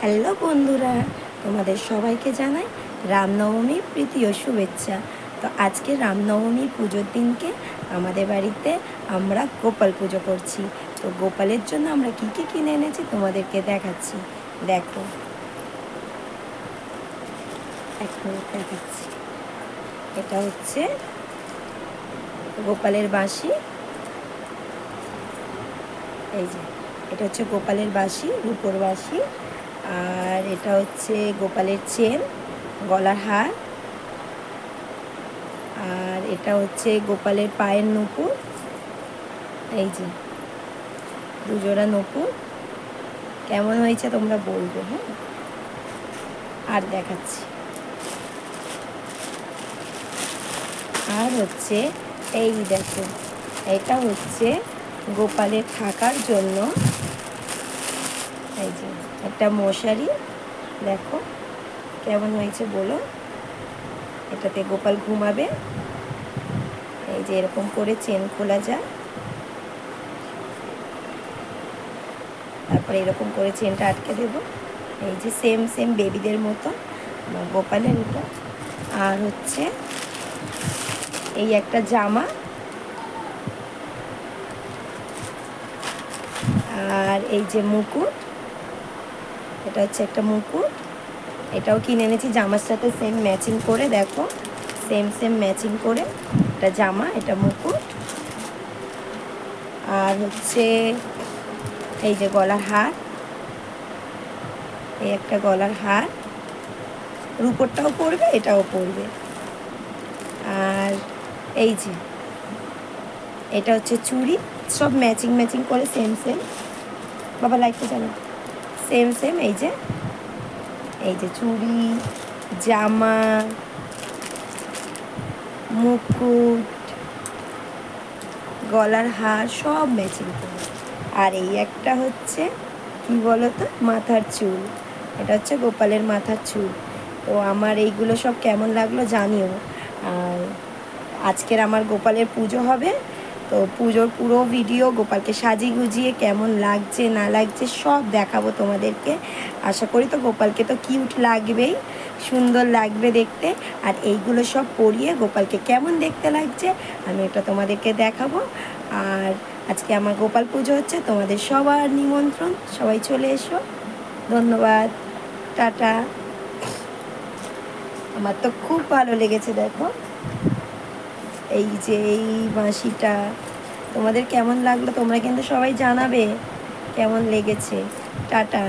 Hello বন্ধুরা, তোমাদের সবাইকে জানাই রামনবমীর প্রীতি ও শুভেচ্ছা। তো আজকে রামনবমীর পুজোর দিনকে আমাদের বাড়িতে আমরা গোপাল পুজো করছি। তো গোপালের জন্য আমরা কী কী কিনে এনেছি তোমাদেরকে দেখাচ্ছি। দেখো, এখন দেখাচ্ছি। এটা হচ্ছে গোপালের বাঁশি। এই যে এটা হচ্ছে গোপালের বাঁশি, রূপোর বাঁশি। আর এটা হচ্ছে গোপালের চেন, গলার হার। আর এটা হচ্ছে গোপালের পায়ের নূপুর। এই যে দুজোড়া নূপুর। কেমন হয়েছে তোমরা বলবে। হ্যাঁ, আর দেখাচ্ছি। আর হচ্ছে এই দেখো, এটা হচ্ছে গোপালের থাকার জন্য এই যে একটা মশারি। দেখো কেমন হয়েছে বলো। এটাতে গোপাল ঘুমাবে। এই যে এরকম করে চেন খোলা যায়, তারপরে এরকম করে চেনটা আটকে দেব। এই যে সেম সেম বেবিদের মতো গোপালের এটা। আর হচ্ছে এই একটা জামা। আর এই যে মুকুট, এটা হচ্ছে একটা মুকুট। এটাও কিনে এনেছি জামার সাথে সেম ম্যাচিং করে। দেখো সেম সেম ম্যাচিং করে, এটা জামা, এটা মুকুট। আর হচ্ছে এই যে গলার হার, এই একটা গলার হার। রূপোরটাও পরবে, এটাও পরবে। আর এই যে এটা হচ্ছে চুড়ি। সব ম্যাচিং ম্যাচিং করে সেম সেম। বাবা লাইটটা জানো, সেম সেম। এই যে চুড়ি, জামা, মুকুট, গলার হার সব ম্যাচিং করে। আর এই একটা হচ্ছে কি বলো তো, মাথার চুল। এটা হচ্ছে গোপালের মাথার চুল। তো আমার এইগুলো সব কেমন লাগলো জানিও। আর আজকের আমার গোপালের পুজো হবে, তো পুজোর পুরো ভিডিও গোপালকে সাজিয়ে গুজিয়ে কেমন লাগছে না লাগছে সব দেখাবো তোমাদেরকে। আশা করি তো গোপালকে তো কিউট লাগবেই, সুন্দর লাগবে দেখতে। আর এইগুলো সব পরিয়ে গোপালকে কেমন দেখতে লাগছে আমি এটা তোমাদেরকে দেখাবো। আর আজকে আমার গোপাল পুজো হচ্ছে, তোমাদের সবার নিমন্ত্রণ, সবাই চলে এসো। ধন্যবাদ, টাটা। আমার তো খুব ভালো লেগেছে। দেখো এই যে এই বাঁশিটা তোমাদের কেমন লাগলো তোমরা কিন্তু সবাই জানাবে কেমন লেগেছে। টাটা।